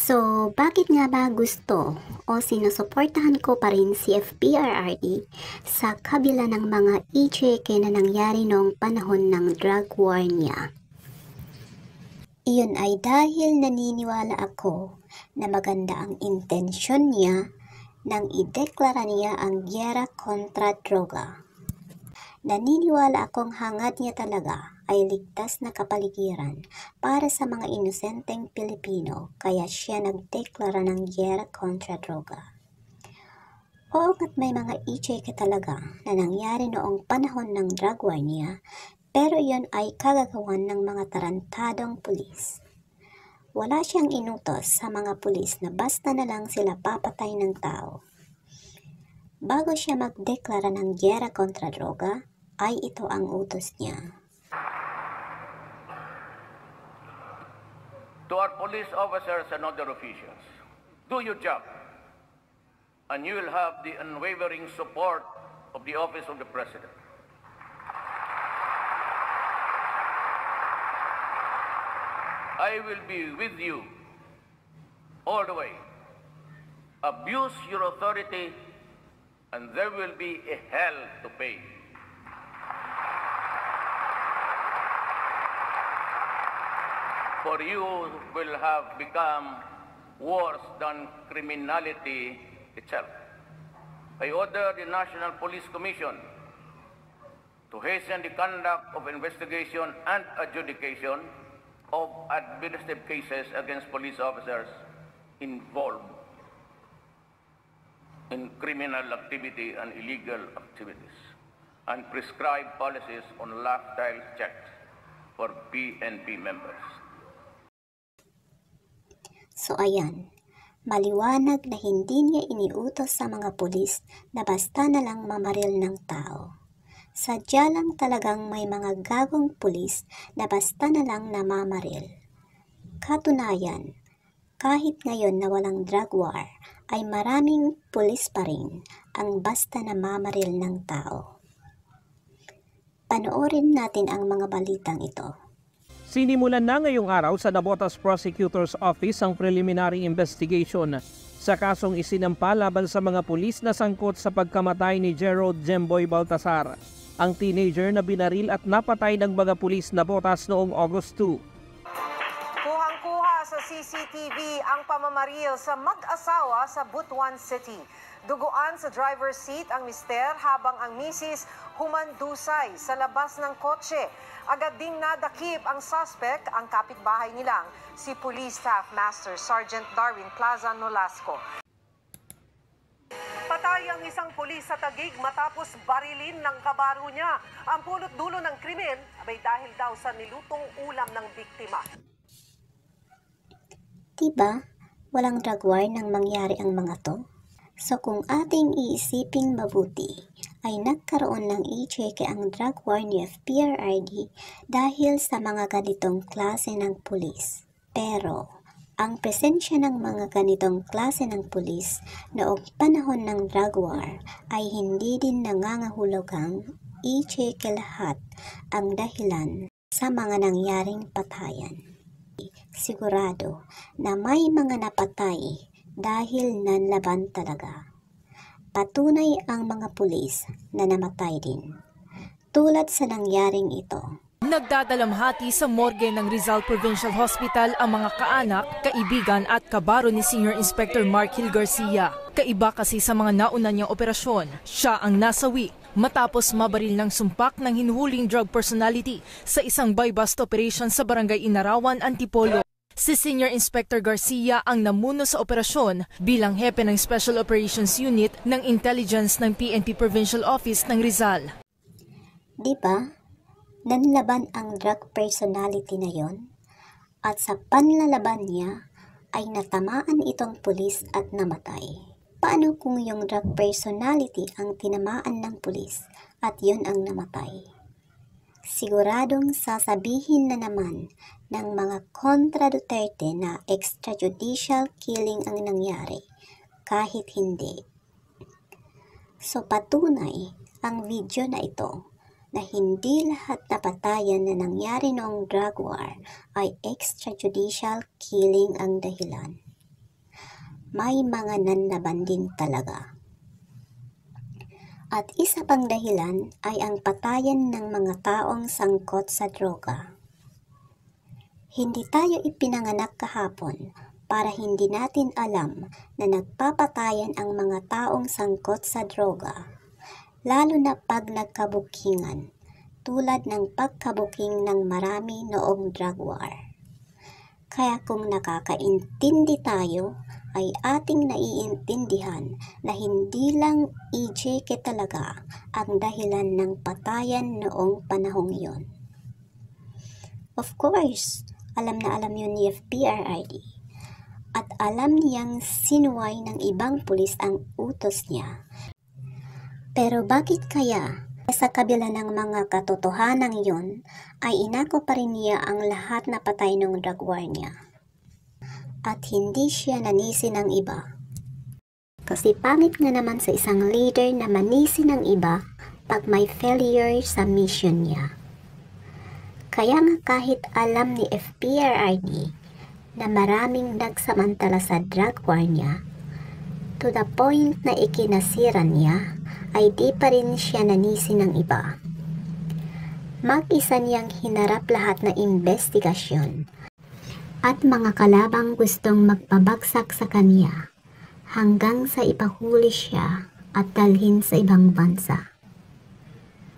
So, bakit nga ba gusto o sinusuportahan ko pa rin si FPRRD sa kabila ng mga e-cheque na nangyari noong panahon ng drug war niya? Iyon ay dahil naniniwala ako na maganda ang intensyon niya nang ideklara niya ang giyera kontra droga. Naniniwala akong hangad niya talaga ay ligtas na kapaligiran para sa mga inosenteng Pilipino, kaya siya nagdeklara ng giyera kontra droga. Oo nga't may mga e-cheque talaga na nangyari noong panahon ng drug war niya, pero iyon ay kagagawan ng mga tarantadong pulis. Wala siyang inutos sa mga pulis na basta na lang sila papatay ng tao. Bago siya magdeklara ng giyera kontra droga, ay ito ang utos niya. To our police officers and other officials, do your job, and you will have the unwavering support of the Office of the President. I will be with you all the way. Abuse your authority, and there will be a hell to pay. For you will have become worse than criminality itself. I order the National Police Commission to hasten the conduct of investigation and adjudication of administrative cases against police officers involved in criminal activity and illegal activities, and prescribe policies on lifestyle checks for PNP members. So ayan, maliwanag na hindi niya iniutos sa mga pulis na basta na lang mamaril ng tao. Sadya lang talagang may mga gagong pulis na basta na lang namamaril. Katunayan, kahit ngayon na walang drug war, ay maraming pulis pa rin ang basta namamaril ng tao. Panoorin natin ang mga balitang ito. Sinimulan na ngayong araw sa Navotas Prosecutor's Office ang preliminary investigation sa kasong isinampa laban sa mga pulis na sangkot sa pagkamatay ni Gerald Jemboy Baltasar, ang teenager na binaril at napatay ng mga pulis Navotas noong August 2. Kuhang-kuha sa CCTV ang pamamaril sa mag-asawa sa Butuan City. Duguan sa driver's seat ang mister habang ang misis humandusay sa labas ng kotse. Agad ding nadakip ang suspect, ang kapitbahay nilang si Police Staff Master Sergeant Darwin Plaza Nolasco. Patay ang isang pulis sa Taguig matapos barilin ng kabaro niya. Ang pulot dulo ng krimen ay dahil daw sa nilutong ulam ng biktima. Diba, walang drug war nang mangyari ang mga to? So kung ating iisiping mabuti, ay nagkaroon ng e-cheque ang drug war ni FPRRD dahil sa mga ganitong klase ng pulis. Pero, ang presensya ng mga ganitong klase ng pulis noong panahon ng drug war ay hindi din nangangahulugang i-cheque lahat ang dahilan sa mga nangyaring patayan. Sigurado na may mga napatay dahil nanlaban talaga. Patunay ang mga pulis na namatay din, tulad sa nangyaring ito. Nagdadalamhati sa morgue ng Rizal Provincial Hospital ang mga kaanak, kaibigan at kabaro ni Senior Inspector Mark Hill Garcia. Kaiba kasi sa mga nauna niyang operasyon, siya ang nasawi matapos mabaril ng sumpak ng hinuhuling drug personality sa isang buy-bust operation sa Barangay Inarawan, Antipolo. Si Senior Inspector Garcia ang namuno sa operasyon bilang hepe ng Special Operations Unit ng Intelligence ng PNP Provincial Office ng Rizal. Diba? Nanlaban ang drug personality na yon, at sa panlalaban niya ay natamaan itong pulis at namatay. Paano kung yung drug personality ang tinamaan ng pulis at yun ang namatay? Siguradong sasabihin na naman ng mga kontra Duterte na extrajudicial killing ang nangyari, kahit hindi. So patunay ang video na ito na hindi lahat na patayan na nangyari noong drug war ay extrajudicial killing ang dahilan. may mga nanlaban din talaga. At isa pang dahilan ay ang patayan ng mga taong sangkot sa droga. Hindi tayo ipinanganak kahapon para hindi natin alam na nagpapatayan ang mga taong sangkot sa droga, lalo na pag nagkabukingan, tulad ng pagkabuking ng marami noong drug war. Kaya kung nakakaintindi tayo, ay ating naiintindihan na hindi lang EJK talaga ang dahilan ng patayan noong panahong yon. Of course, alam na alam yun ni FPRRD at alam niyang sinuway ng ibang pulis ang utos niya. Pero bakit kaya sa kabila ng mga katotohanan yon ay inako pa rin niya ang lahat na patay ng drug war niya? At hindi siya nanisi ng iba. Kasi pangit nga naman sa isang leader na manisi ng iba pag may failure sa mission niya. Kaya nga kahit alam ni FPRRD na maraming nagsamantala sa drug war niya, to the point na ikinasira niya, ay di pa rin siya nanisi ng iba. Mag-isa niyang hinarap lahat na investigasyon at mga kalabang gustong magpabagsak sa kanya hanggang sa ipahuli siya at dalhin sa ibang bansa.